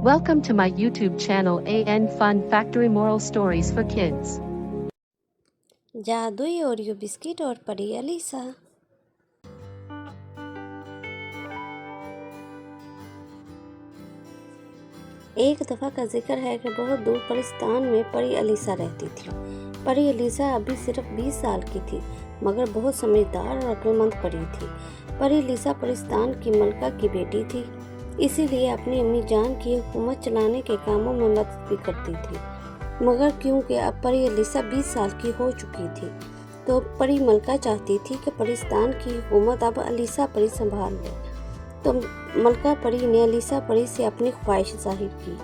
Welcome to my YouTube channel AN Fun Factory Moral Stories for Kids. जादुई Oreo biscuit और परी Alyssa. एक दफ़ा का जिक्र है कि बहुत दूर परिस्तान में परी अलीसा रहती थी। परी अलीसा अभी सिर्फ 20 साल की थी, मगर बहुत समझदार और अक्लमंद परी थी। परी अलीसा परिस्तान की मलका की बेटी थी, इसीलिए अपनी अम्मी जान की हुकूमत चलाने के कामों में मदद भी करती थी। मगर क्योंकि अब परी अलीसा 20 साल की हो चुकी थी, तो परी मलका चाहती थी कि परिस्तान की हुकूमत अब अलीसा परी संभाल ले। तो मलका परी ने अलीसा परी से अपनी ख्वाहिश जाहिर की,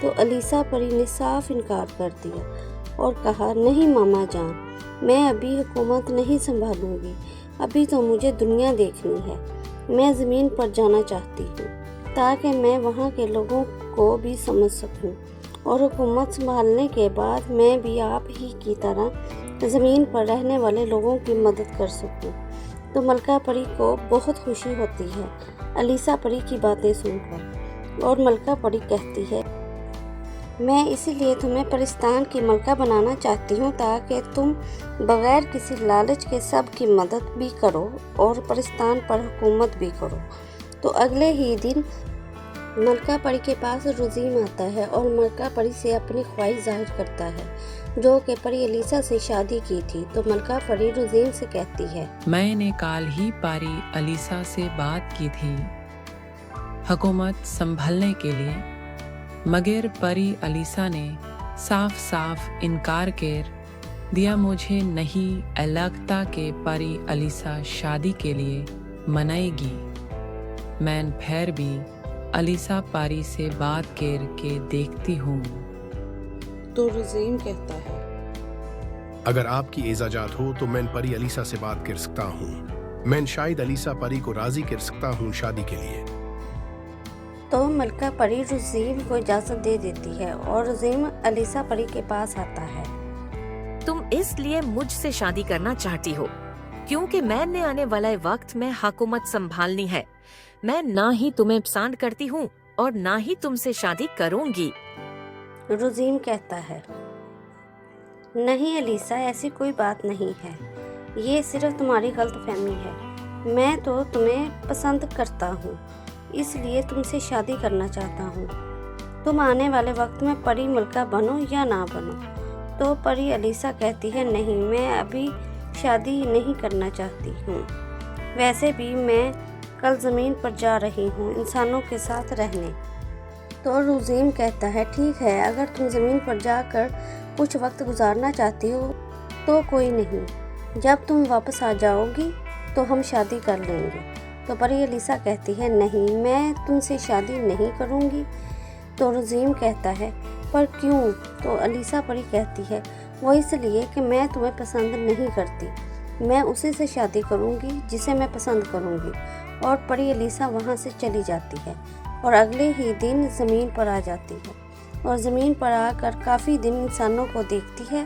तो अलीसा परी ने साफ इनकार कर दिया और कहा, नहीं मामा जान, मैं अभी हुकूमत नहीं संभालूंगी, अभी तो मुझे दुनिया देखनी है। मैं ज़मीन पर जाना चाहती हूँ ताकि मैं वहाँ के लोगों को भी समझ सकूँ और हुकूमत संभालने के बाद मैं भी आप ही की तरह ज़मीन पर रहने वाले लोगों की मदद कर सकूँ। तो मलका परी को बहुत खुशी होती है अलीसा परी की बातें सुनकर, और मलका परी कहती है, मैं इसीलिए तुम्हें परिस्तान की मलका बनाना चाहती हूँ ताकि तुम बग़ैर किसी लालच के सब की मदद भी करो और परिस्तान पर हुकूमत भी करो। तो अगले ही दिन मलका परी के पास रुज़ीम आता है और मलका परी से अपनी ख्वाहिश जाहिर करता है, जो कि परी अलीसा से शादी की थी। तो मलका परी रुज़ीम से कहती है, मैंने कल ही परी अलीसा से बात की थी हुकूमत संभालने के लिए, मगर परी अलीसा ने साफ साफ इनकार कर दिया। मुझे नहीं लगता कि परी अलीसा शादी के लिए मनाएगी। मैं फिर भी अलीसा परी से बात करके देखती हूँ। तो रुज़ीम कहता है, अगर आपकी इजाज़त हो तो मैं परी अलीसा से बात कर सकता हूँ। मैं शायद अलीसा परी को राज़ी कर सकता हूँ शादी के लिए। तो मलका परी रुज़ीम को इजाज़त दे देती है और रुज़ीम अलीसा परी के पास आता है। तुम इसलिए मुझसे शादी करना चाहती हो क्योंकि मैंने आने वाले वक्त में हुकूमत संभालनी है। मैं ना ही तुम्हें पसंद करती हूँ और ना ही तुमसे शादी करूँगी। रुज़ीम कहता है, नहीं अलीसा, ऐसी कोई बात नहीं है, ये सिर्फ तुम्हारी गलतफहमी है। मैं तो तुम्हें पसंद करता हूँ, इसलिए तुमसे शादी करना चाहता हूँ। तुम आने वाले वक्त में परी मलका बनो या ना बनो। तो परी अलीसा कहती है, नहीं, मैं अभी शादी नहीं करना चाहती हूँ। वैसे भी मैं कल ज़मीन पर जा रही हूँ इंसानों के साथ रहने। तो रुज़ीम कहता है, ठीक है, अगर तुम ज़मीन पर जाकर कुछ वक्त गुजारना चाहती हो तो कोई नहीं, जब तुम वापस आ जाओगी तो हम शादी कर लेंगे। तो परी अलीसा कहती है, नहीं, मैं तुमसे शादी नहीं करूँगी। तो रुज़ीम कहता है, पर क्यों? तो अलीसा परी कहती है, वो इसलिए कि मैं तुम्हें पसंद नहीं करती, मैं उसी से शादी करूँगी जिसे मैं पसंद करूँगी। और परी अलीसा वहाँ से चली जाती है और अगले ही दिन ज़मीन पर आ जाती है और ज़मीन पर आकर काफ़ी दिन इंसानों को देखती है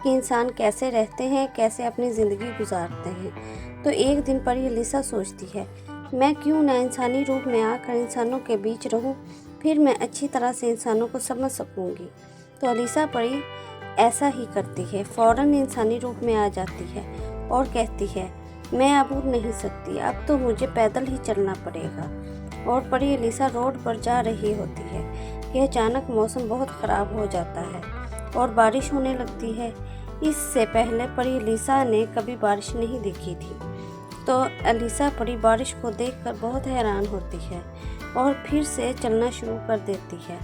कि इंसान कैसे रहते हैं, कैसे अपनी ज़िंदगी गुजारते हैं। तो एक दिन परी अलीसा सोचती है, मैं क्यों ना इंसानी रूप में आकर इंसानों के बीच रहूं, फिर मैं अच्छी तरह से इंसानों को समझ सकूंगी। तो अलीसा परी ऐसा ही करती है, फ़ौरन इंसानी रूप में आ जाती है और कहती है, मैं अब उड़ नहीं सकती, अब तो मुझे पैदल ही चलना पड़ेगा। और परी अलीसा रोड पर जा रही होती है कि अचानक मौसम बहुत ख़राब हो जाता है और बारिश होने लगती है। इससे पहले परी अलीसा ने कभी बारिश नहीं देखी थी। तो अलीसा परी बारिश को देखकर बहुत हैरान होती है और फिर से चलना शुरू कर देती है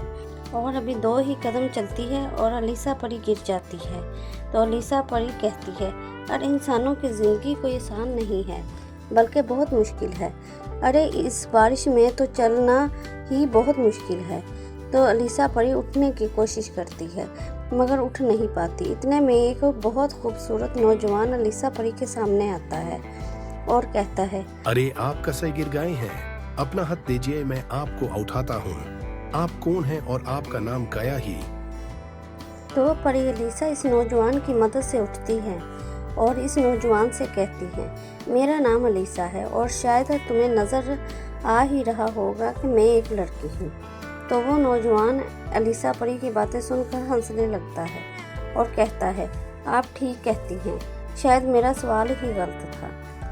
और अभी 2 ही कदम चलती है और अलीसा परी गिर जाती है। तो अलीसा परी कहती है, अरे इंसानों की ज़िंदगी कोई आसान नहीं है, बल्कि बहुत मुश्किल है। अरे इस बारिश में तो चलना ही बहुत मुश्किल है। तो अलीसा परी उठने की कोशिश करती है, मगर उठ नहीं पाती। इतने में एक बहुत खूबसूरत नौजवान अलीसा परी के सामने आता है और कहता है, अरे आप कैसे गिर गए हैं? अपना हाथ दीजिए, मैं आपको उठाता हूँ। आप कौन हैं और आपका नाम क्या ही? तो परी अलीसा इस नौजवान की मदद से उठती है और इस नौजवान से कहती है, मेरा नाम अलीसा है और शायद तुम्हें नज़र आ ही रहा होगा कि मैं एक लड़की हूँ। तो वो नौजवान अलीसा परी की बातें सुनकर हंसने लगता है और कहता है, आप ठीक कहती हैं, शायद मेरा सवाल ही गलत था।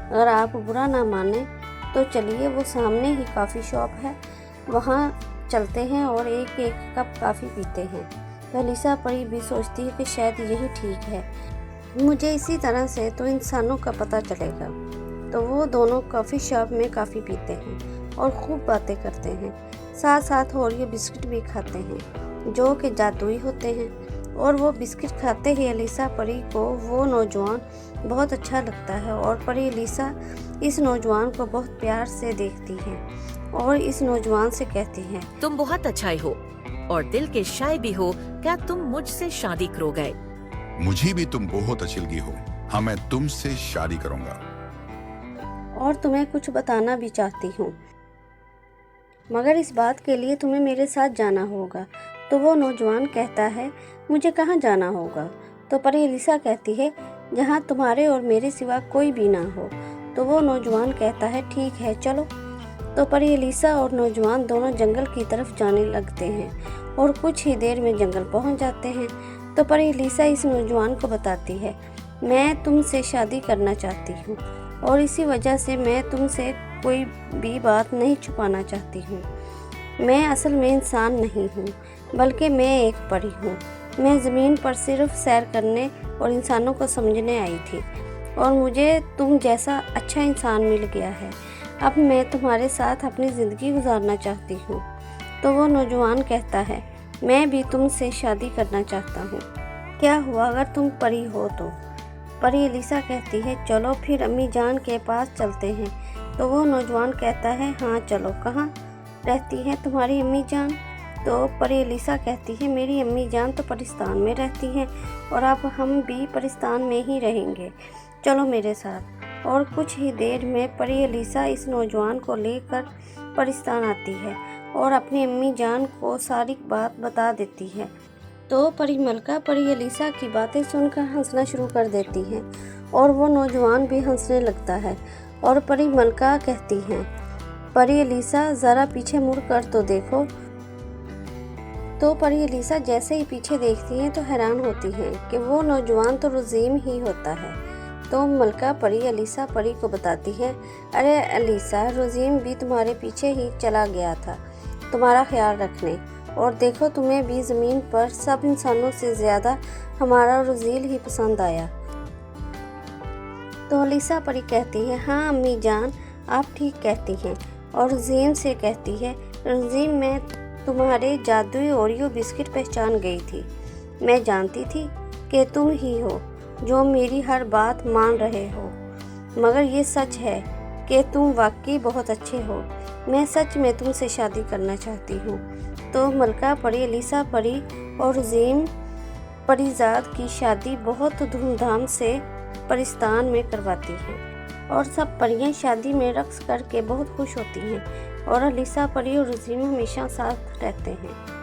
अगर आप बुरा ना माने तो चलिए, वो सामने ही कॉफ़ी शॉप है, वहाँ चलते हैं और एक एक कप कॉफ़ी पीते हैं। तो अलीसा परी भी सोचती है कि शायद यही ठीक है, मुझे इसी तरह से तो इंसानों का पता चलेगा। तो वो दोनों कॉफ़ी शॉप में कॉफ़ी पीते हैं और खूब बातें करते हैं, साथ साथ ओरियो बिस्किट भी खाते हैं जो कि जादुई होते हैं। और वो बिस्किट खाते ही अलीसा परी को वो नौजवान बहुत अच्छा लगता है और परी अलीसा इस नौजवान को बहुत प्यार से देखती है और इस नौजवान से कहती है, तुम बहुत अच्छाई हो और दिल के शाय भी हो, क्या तुम मुझसे शादी करोगे? मुझे भी तुम बहुत अच्छी लगी हो, हाँ मैं तुमसे शादी करूंगा। और तुम्हें कुछ बताना भी चाहती हूँ, मगर इस बात के लिए तुम्हें मेरे साथ जाना होगा। तो वो नौजवान कहता है, मुझे कहाँ जाना होगा? तो परी अलीसा कहती है, जहाँ तुम्हारे और मेरे सिवा कोई भी ना हो। तो वो नौजवान कहता है, ठीक है चलो। तो परी अलीसा और नौजवान दोनों जंगल की तरफ जाने लगते हैं और कुछ ही देर में जंगल पहुंच जाते हैं। तो परी अलीसा इस नौजवान को बताती है, मैं तुमसे शादी करना चाहती हूँ और इसी वजह से मैं तुमसे कोई भी बात नहीं छुपाना चाहती हूँ। मैं असल में इंसान नहीं हूँ, बल्कि मैं एक परी हूँ। मैं ज़मीन पर सिर्फ सैर करने और इंसानों को समझने आई थी और मुझे तुम जैसा अच्छा इंसान मिल गया है। अब मैं तुम्हारे साथ अपनी ज़िंदगी गुजारना चाहती हूँ। तो वो नौजवान कहता है, मैं भी तुमसे शादी करना चाहता हूँ, क्या हुआ अगर तुम परी हो तो? परी अलीसा कहती है, चलो फिर अम्मी जान के पास चलते हैं। तो वो नौजवान कहता है, हाँ चलो। कहाँ रहती है तुम्हारी अम्मी जान? तो परी अलीसा कहती है, मेरी अम्मी जान तो पाकिस्तान में रहती हैं और अब हम भी पाकिस्तान में ही रहेंगे, चलो मेरे साथ। और कुछ ही देर में परी अलीसा इस नौजवान को लेकर पाकिस्तान आती है और अपनी अम्मी जान को सारी बात बता देती है। तो परी मलका परी अलीसा की बातें सुनकर हंसना शुरू कर देती है और वो नौजवान भी हंसने लगता है। और परी मलका कहती हैं, परी अलीसा ज़रा पीछे मुड़ कर तो देखो। तो परी अलीसा जैसे ही पीछे देखती हैं तो हैरान होती हैं कि वो नौजवान तो रज़ीम ही होता है। तो मलका परी अलीसा परी को बताती है, अरे अलीसा, रज़ीम भी तुम्हारे पीछे ही चला गया था तुम्हारा ख्याल रखने, और देखो तुम्हें भी ज़मीन पर सब इंसानों से ज़्यादा हमारा रज़ील ही पसंद आया। तो अलीसा परी कहती है, हाँ अम्मी जान, आप ठीक कहती हैं। और रज़ीम से कहती है, रज़ीम, मैं तुम्हारे जादुई ओरियो बिस्किट पहचान गई थी। मैं जानती थी कि तुम ही हो जो मेरी हर बात मान रहे हो, मगर ये सच है कि तुम वाकई बहुत अच्छे हो। मैं सच में तुमसे शादी करना चाहती हूँ। तो मलका परी अलीसा परी और रज़ीम परीजाद की शादी बहुत धूमधाम से पाकिस्तान में करवाती हैं और सब परियां शादी में रक्स करके बहुत खुश होती हैं और अलीसा परी और रज़ीम हमेशा साथ रहते हैं।